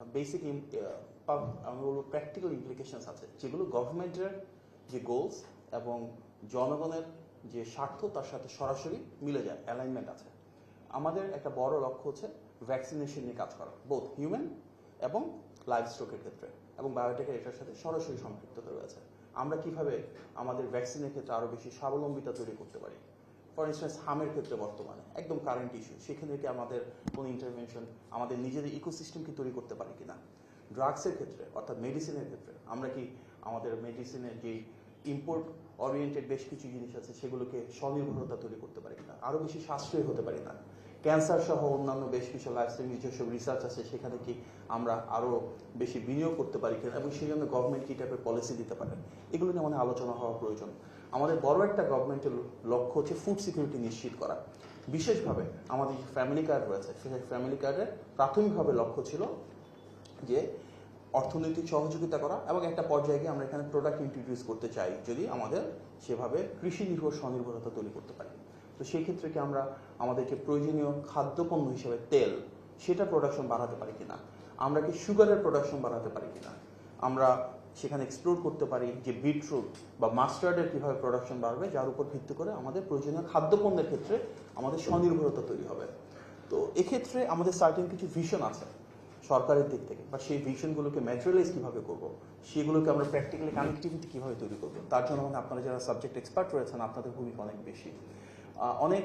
Basic আমি বলবো practical implications আছে যেগুলো গভর্নমেন্টের যে গোলস এবং জনগণের যে স্বার্থ তার সাথে সরাসরি মিলে যায়, অ্যালাইনমেন্ট আছে। আমাদের একটা বড় লক্ষ্য হচ্ছে ভ্যাকসিনেশন নিয়ে কাজ করা, বোথ হিউম্যান এবং লাইভ স্টকের ক্ষেত্রে, এবং বায়োটেকের এটার সাথে সরাসরি সম্পৃক্ততা রয়েছে। আমরা কিভাবে আমাদের ভ্যাকসিনের ক্ষেত্রে আরও বেশি স্বাবলম্বিতা তৈরি করতে পারি। ফর ইনস্টেন্স হামের ক্ষেত্রে বর্তমানে একদম কারেন্ট ইস্যু, সেখানে কি আমাদের কোনো ইন্টারভেনশন আমাদের নিজেদের ইকোসিস্টেম কি তৈরি করতে পারি কিনা। ড্রাগসের ক্ষেত্রে অর্থাৎ মেডিসিনের ক্ষেত্রে আমরা কি আমাদের মেডিসিনের যে ইম্পোর্ট ওরিয়েন্টেড বেশ কিছু জিনিস আছে সেগুলোকে স্বনির্ভরতা তৈরি করতে পারি কিনা, আরও বেশি সাশ্রয়ী হতে পারি না। ক্যান্সার সহ অন্যান্য বেশ কিছু লাইফস্টাইল নিজস্ব রিসার্চ আছে, সেখানে কি আমরা আরও বেশি বিনিয়োগ করতে পারি কিনা, এবং সেই জন্য গভর্নমেন্ট কী টাইপের পলিসি দিতে পারে, এগুলো নিয়ে আমাদের আলোচনা হওয়া প্রয়োজন। আমাদের বড় একটা গভর্নমেন্টের লক্ষ্য হচ্ছে ফুড সিকিউরিটি নিশ্চিত করা। বিশেষভাবে আমাদের যে ফ্যামিলি কার্ড রয়েছে, সেই ফ্যামিলি কার্ডের প্রাথমিকভাবে লক্ষ্য ছিল যে অর্থনৈতিক সহযোগিতা করা, এবং একটা পর্যায়ে গিয়ে আমরা এখানে প্রোডাক্ট ইন্ট্রোডিউস করতে চাই যদি আমাদের সেভাবে কৃষি নির্ভর স্বনির্ভরতা তৈরি করতে পারি। তো সেই ক্ষেত্রে কি আমরা আমাদেরকে প্রয়োজনীয় খাদ্যপণ্য হিসেবে তেল, সেটা প্রোডাকশন বাড়াতে পারি কিনা, আমরা কি সুগারের প্রোডাকশন বাড়াতে পারি কিনা, আমরা সেখানে এক্সপ্লোর করতে পারি যে বিটরুট বা মাস্টার্ডের কীভাবে প্রোডাকশন বাড়বে, যার উপর ভিত্তি করে আমাদের প্রয়োজনীয় খাদ্যপণ্যের ক্ষেত্রে আমাদের স্বনির্ভরতা তৈরি হবে। তো এক্ষেত্রে আমাদের সার্টেন কিছু ভিশন আছে সরকারের দিক থেকে, বা সেই ভিশনগুলোকে ম্যাটেরিয়ালাইজ কীভাবে করবো, সেগুলোকে আমরা প্র্যাকটিক্যালি কানেক্টিভিটি কীভাবে তৈরি করবো, তার জন্য আপনারা যারা সাবজেক্ট এক্সপার্ট রয়েছেন আপনাদের ভূমিকা অনেক বেশি। অনেক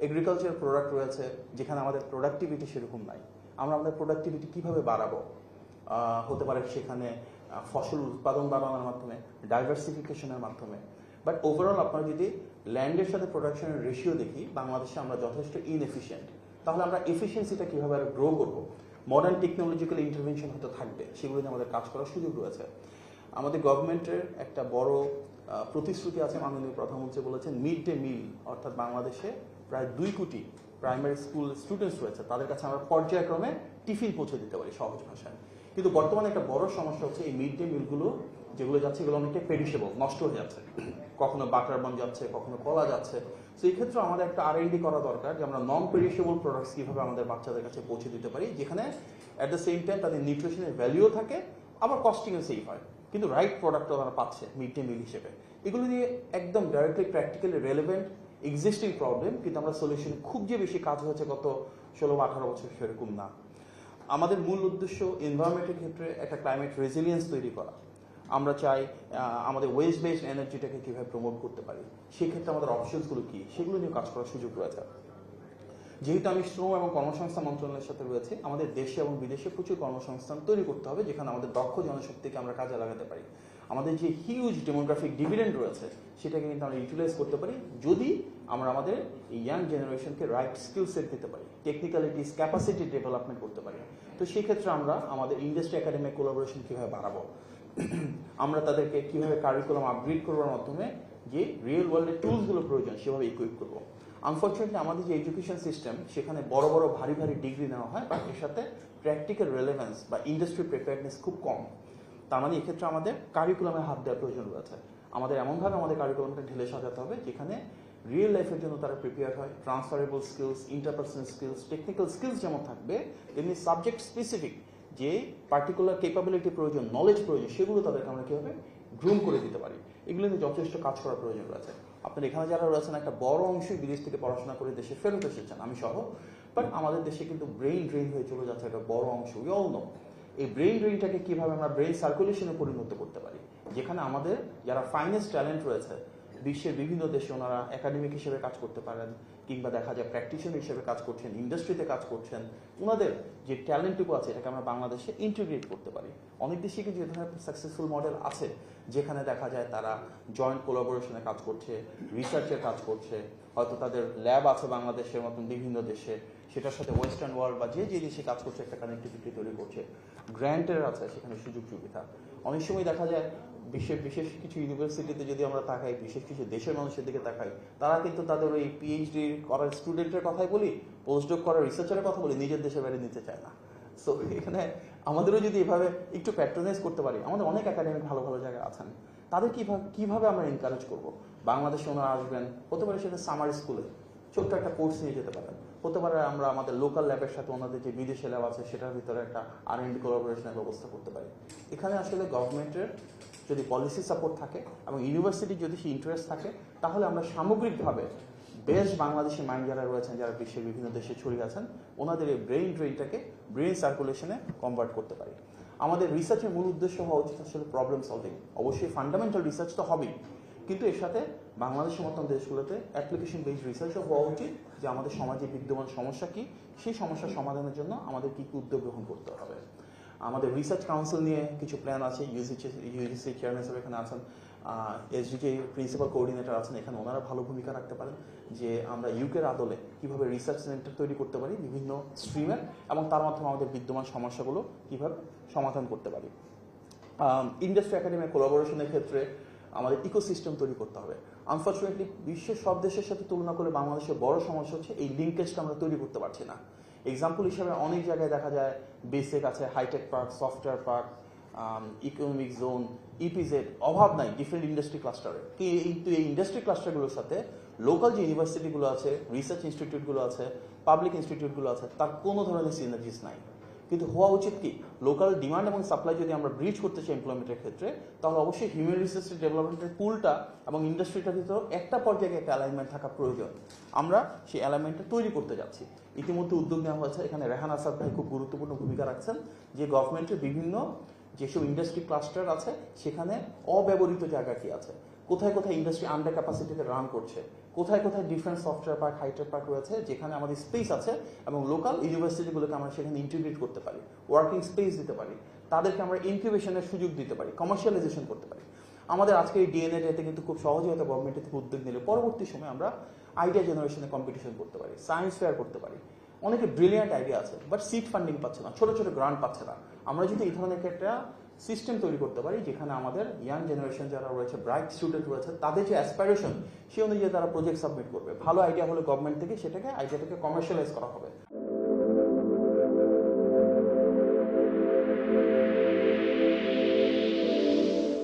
এগ্রিকালচার প্রোডাক্ট রয়েছে যেখানে আমাদের প্রোডাক্টিভিটি সেরকম নাই, আমরা আমাদের প্রোডাক্টিভিটি কীভাবে বাড়াবো। হতে পারে সেখানে ফসল উৎপাদন বাড়ানোর মাধ্যমে, ডাইভার্সিফিকেশনের মাধ্যমে। বাট ওভারঅল আপনারা যদি ল্যান্ডের সাথে প্রোডাকশনের রেশিও দেখি, বাংলাদেশে আমরা যথেষ্ট ইনএফিশিয়েন্ট। তাহলে আমরা এফিসিয়েন্সিটা কীভাবে আর গ্রো করবো, মডার্ন টেকনোলজিক্যাল ইন্টারভেনশন হয়তো থাকবে, সেগুলো নিয়ে আমাদের কাজ করার সুযোগ রয়েছে। আমাদের গভর্নমেন্টের একটা বড় প্রতিশ্রুতি আছে, মাননীয় প্রধানমন্ত্রী বলেছেন মিড ডে মিল, অর্থাৎ বাংলাদেশে প্রায় 2 কোটি প্রাইমারি স্কুল স্টুডেন্টস রয়েছে, তাদের কাছে আমরা পর্যায়ক্রমে টিফিন পৌঁছে দিতে পারি সহজ ভাষায়। কিন্তু বর্তমানে একটা বড় সমস্যা হচ্ছে এই মিড ডে মিলগুলো যেগুলো যাচ্ছে এগুলো অনেকটাই পেরিশেবল, নষ্ট হয়ে যাচ্ছে, কখনো বাটার বান যাচ্ছে, কখনো কলা যাচ্ছে। তো এই ক্ষেত্রে আমাদের একটা R&D করা দরকার যে আমরা নন পেরিশেবল প্রোডাক্টস কীভাবে আমাদের বাচ্চাদের কাছে পৌঁছে দিতে পারি, যেখানে অ্যাট দ্য সেম টাইম তাদের নিউট্রিশনের ভ্যালুও থাকে, আবার কস্টিংও সেফ হয়, কিন্তু রাইট প্রোডাক্টও তারা পাচ্ছে মিড ডে মিল হিসেবে। এগুলো নিয়ে একদম directly practically relevant existing problem, কিন্তু আমরা সলিউশন খুব যে বেশি কাজ হয়েছে গত 16-18 বছর সেরকম না। আমাদের মূল উদ্দেশ্য এনভায়রনমেন্টের ক্ষেত্রে একটা ক্লাইমেট রেজিলিয়েন্স তৈরি করা। আমরা চাই আমাদের ওয়েস্ট বেসড এনার্জিটাকে কীভাবে প্রমোট করতে পারি, সেক্ষেত্রে আমাদের অপশনসগুলো কী, সেগুলো নিয়ে কাজ করার সুযোগ রয়েছে। যেহেতু আমি শ্রম এবং কর্মসংস্থান মন্ত্রণালয়ের সাথে রয়েছে, আমাদের দেশে এবং বিদেশে প্রচুর কর্মসংস্থান তৈরি করতে হবে, যেখানে আমাদের দক্ষ জনশক্তিকে আমরা কাজে লাগাতে পারি। আমাদের যে হিউজ ডেমোগ্রাফিক ডিভিডেন্ড রয়েছে সেটাকে কিন্তু আমরা ইউটিলাইজ করতে পারি যদি আমরা আমাদের এই ইয়াং জেনারেশনকে রাইট স্কিল সেট দিতে পারি, টেকনিক্যালিটিস, ক্যাপাসিটি ডেভেলপমেন্ট করতে পারি। তো সেই ক্ষেত্রে আমরা আমাদের ইন্ডাস্ট্রি একাডেমিক কোলাবোরেশন কীভাবে বাড়াবো, আমরা তাদেরকে কীভাবে কারিকুলাম আপগ্রেড করবার মাধ্যমে যে রিয়েল ওয়ার্ল্ডের টুলসগুলো প্রয়োজন সেভাবে ইকুইপ করবো। আনফর্চুনেটলি আমাদের যে এডুকেশন সিস্টেম, সেখানে বড় বড় ভারী ভারী ডিগ্রি নেওয়া হয়, বাট এর সাথে প্র্যাকটিক্যাল রেলেভেন্স বা ইন্ডাস্ট্রি প্রিপেয়ারনেস খুব কম। তার মানে এক্ষেত্রে আমাদের কারিকুলামে হাত দেওয়ার প্রয়োজন রয়েছে। আমাদের এমনভাবে আমাদের কারিকুলামটা ঢেলে সাজাতে হবে যেখানে রিয়েল লাইফের জন্য তারা প্রিপেয়ার হয়, transferable skills, interpersonal skills, technical skills যেমন থাকবে, তেমনি সাবজেক্ট স্পেসিফিক যে পার্টিকুলার ক্যাপাবিলিটি প্রয়োজন, নলেজ প্রয়োজন, সেগুলো তাদেরকে আমরা কীভাবে গ্রুম করে দিতে পারি, এগুলো নিয়ে যথেষ্ট কাজ করার প্রয়োজন রয়েছে। আপনার এখানে যারা রয়েছেন একটা বড় অংশই বিদেশ থেকে পড়াশোনা করে দেশে ফেরত এসেছেন, আমি সহ, বাট আমাদের দেশে কিন্তু ব্রেইন ড্রেন হয়ে চলে যাচ্ছে একটা বড় অংশ। উই অল নো এই ব্রেইন ড্রেনটাকে কীভাবে আমরা ব্রেইন সার্কুলেশনে পরিণত করতে পারি, যেখানে আমাদের যারা ফাইনেস্ট ট্যালেন্ট রয়েছে বিশ্বের বিভিন্ন দেশে, ওনারা একাডেমিক হিসেবে কাজ করতে পারেন, কিংবা দেখা যায় প্র্যাকটিশনার হিসেবে কাজ করছেন, ইন্ডাস্ট্রিতে কাজ করছেন, ওনাদের যে ট্যালেন্টটুকু আছে এটাকে আমরা বাংলাদেশে ইন্টিগ্রেট করতে পারি। অনেক দেশে কিন্তু এ ধরনের সাকসেসফুল মডেল আছে, যেখানে দেখা যায় তারা জয়েন্ট কোলাবোরেশনে কাজ করছে, রিসার্চের কাজ করছে, হয়তো তাদের ল্যাব আছে বাংলাদেশের মতন বিভিন্ন দেশে, সেটার সাথে ওয়েস্টার্ন ওয়ার্ল্ড বা যে যে দেশে কাজ করছে একটা কানেক্টিভিটি তৈরি করছে, গ্র্যান্টের আছে সেখানে সুযোগ সুবিধা। অনেক সময় দেখা যায় বিশ্বের বিশেষ কিছু ইউনিভার্সিটিতে যদি আমরা তাকাই, বিশেষ কিছু দেশের মানুষের দিকে তাকাই, তারা কিন্তু তাদের ওই পিএইচডি করার স্টুডেন্টের কথাই বলি, পোস্টডক করার রিসার্চারের কথা বলি, নিজের দেশের বাইরে নিতে চায় না। সো এখানে আমাদেরও যদি এভাবে একটু প্যাট্রোনাইজ করতে পারি, আমাদের অনেক একাডেমিক ভালো ভালো জায়গায় আছেন, তাদের কিভাবে আমরা এনকারেজ করবো। বাংলাদেশে ওনারা আসবেন, হতে পারে সেটা সামার স্কুলে ছোট্ট একটা কোর্স নিয়ে যেতে পারেন, হতে পারে আমরা আমাদের লোকাল ল্যাবের সাথে ওনাদের যে বিদেশি ল্যাব আছে সেটার ভিতরে একটা R&D কোলাবোরেশনের ব্যবস্থা করতে পারি। এখানে আসলে গভর্নমেন্টের যদি পলিসি সাপোর্ট থাকে এবং ইউনিভার্সিটির যদি সেই ইন্টারেস্ট থাকে, তাহলে আমরা সামগ্রিকভাবে বেস্ট বাংলাদেশি মাইন্ড যারা রয়েছেন, যারা বিশ্বের বিভিন্ন দেশে ছড়িয়ে আছেন, ওনাদের এই ব্রেইন ড্রেইনটাকে ব্রেইন সার্কুলেশনে কনভার্ট করতে পারি। আমাদের রিসার্চের মূল উদ্দেশ্য হওয়া উচিত আসলে প্রবলেম সলভিং। অবশ্যই ফান্ডামেন্টাল রিসার্চ তো হবেই, কিন্তু এর সাথে বাংলাদেশের মতন দেশগুলোতে অ্যাপ্লিকেশন বেসড রিসার্চও হওয়া উচিত, যে আমাদের সমাজে বিদ্যমান সমস্যা কি, সেই সমস্যার সমাধানের জন্য আমাদের কী কী উদ্যোগ গ্রহণ করতে হবে। আমাদের রিসার্চ কাউন্সিল নিয়ে কিছু প্ল্যান আছে। ইউজিসি চেয়ারম্যান সাহেব এখানে আছেন, এসডিকে প্রিন্সিপাল কোঅর্ডিনেটর আছেন, এখানে ওনারা ভালো ভূমিকা রাখতে পারেন যে আমরা ইউকের আদলে কীভাবে রিসার্চ সেন্টার তৈরি করতে পারি বিভিন্ন স্ট্রিমের, এবং তার মাধ্যমে আমাদের বিদ্যমান সমস্যাগুলো কীভাবে সমাধান করতে পারি। ইন্ডাস্ট্রি একাডেমির কোলাবোরেশনের ক্ষেত্রে আমাদের ইকোসিস্টেম তৈরি করতে হবে। আনফর্চুনেটলি বিশ্বের সব দেশের সাথে তুলনা করলে বাংলাদেশের বড় সমস্যা হচ্ছে এই লিঙ্কেজটা আমরা তৈরি করতে পারছি না। এক্সাম্পল হিসাবে অনেক জায়গায় দেখা যায় বেসিক আছে, hi tech park, software park, economic zone, EPZ, অভাব নাই ডিফারেন্ট ইন্ডাস্ট্রি ক্লাস্টারে। কিন্তু এই ইন্ডাস্ট্রি ক্লাস্টারগুলোর সাথে লোকাল যে ইউনিভার্সিটিগুলো আছে, রিসার্চ ইনস্টিটিউটগুলো আছে, পাবলিক ইনস্টিটিউটগুলো আছে, তার কোনো ধরনের সিনার্জিস নাই। কিন্তু হওয়া উচিত কি, লোকাল ডিমান্ড এবং সাপ্লাই যদি আমরা ব্রিজ করতে চাই এমপ্লয়মেন্টের ক্ষেত্রে, তাহলে অবশ্যই হিউম্যান রিসোর্সের ডেভেলপমেন্টের পুলটা এবং ইন্ডাস্ট্রিটার ভিতরে একটা পর্যায়ে একটা অ্যালাইনমেন্ট থাকা প্রয়োজন। আমরা সেই অ্যালাইনমেন্টটা তৈরি করতে যাচ্ছি। ইতিমধ্যে উদ্যোগ নেওয়া হয়েছে, এখানে রেহান আসাদ ভাই খুব গুরুত্বপূর্ণ ভূমিকা রাখছেন, যে গভর্নমেন্টের বিভিন্ন যেসব ইন্ডাস্ট্রি ক্লাস্টার আছে সেখানে অব্যবহৃত জায়গা কি আছে, কোথায় কোথায় ইন্ডাস্ট্রি আন্ডার ক্যাপাসিটিতে রান করছে, কোথায় কোথায় different software park, hi tech park রয়েছে যেখানে আমাদের স্পেস আছে, এবং লোকাল ইউনিভার্সিটিগুলোকে আমরা সেখানে ইন্টিগ্রেট করতে পারি, ওয়ার্কিং স্পেস দিতে পারি, তাদেরকে আমরা ইনকিউবেশনের সুযোগ দিতে পারি, কমার্শিয়ালাইজেশন করতে পারি। আমাদের আজকে এই ডিএনএ ডেতে কিন্তু খুব সহজে হয়তো গভর্নমেন্টের থেকে উদ্যোগ নিলে পরবর্তী সময় আমরা আইডিয়া জেনারেশনে কম্পিটিশন করতে পারি, সায়েন্স ফেয়ার করতে পারি। অনেকে ব্রিলিয়ান্ট আইডিয়া আছে, বাট সিড ফান্ডিং পাচ্ছে না, ছোট ছোট গ্রান্ট পাচ্ছে না। আমরা যদি এই ধরনের একটা সিস্টেম তৈরি করতে পারি যেখানে আমাদের ইয়াং জেনারেশন যারা রয়েছে, ব্রাইট স্টুডেন্ট রয়েছে, তাদের যে অ্যাসপাইরেশন সেই অনুযায়ী তারা প্রজেক্ট সাবমিট করবে, ভালো আইডিয়া হলে গভর্নমেন্ট থেকে সেটাকে আইডিয়াটাকে কমার্শিয়ালাইজ করা হবে।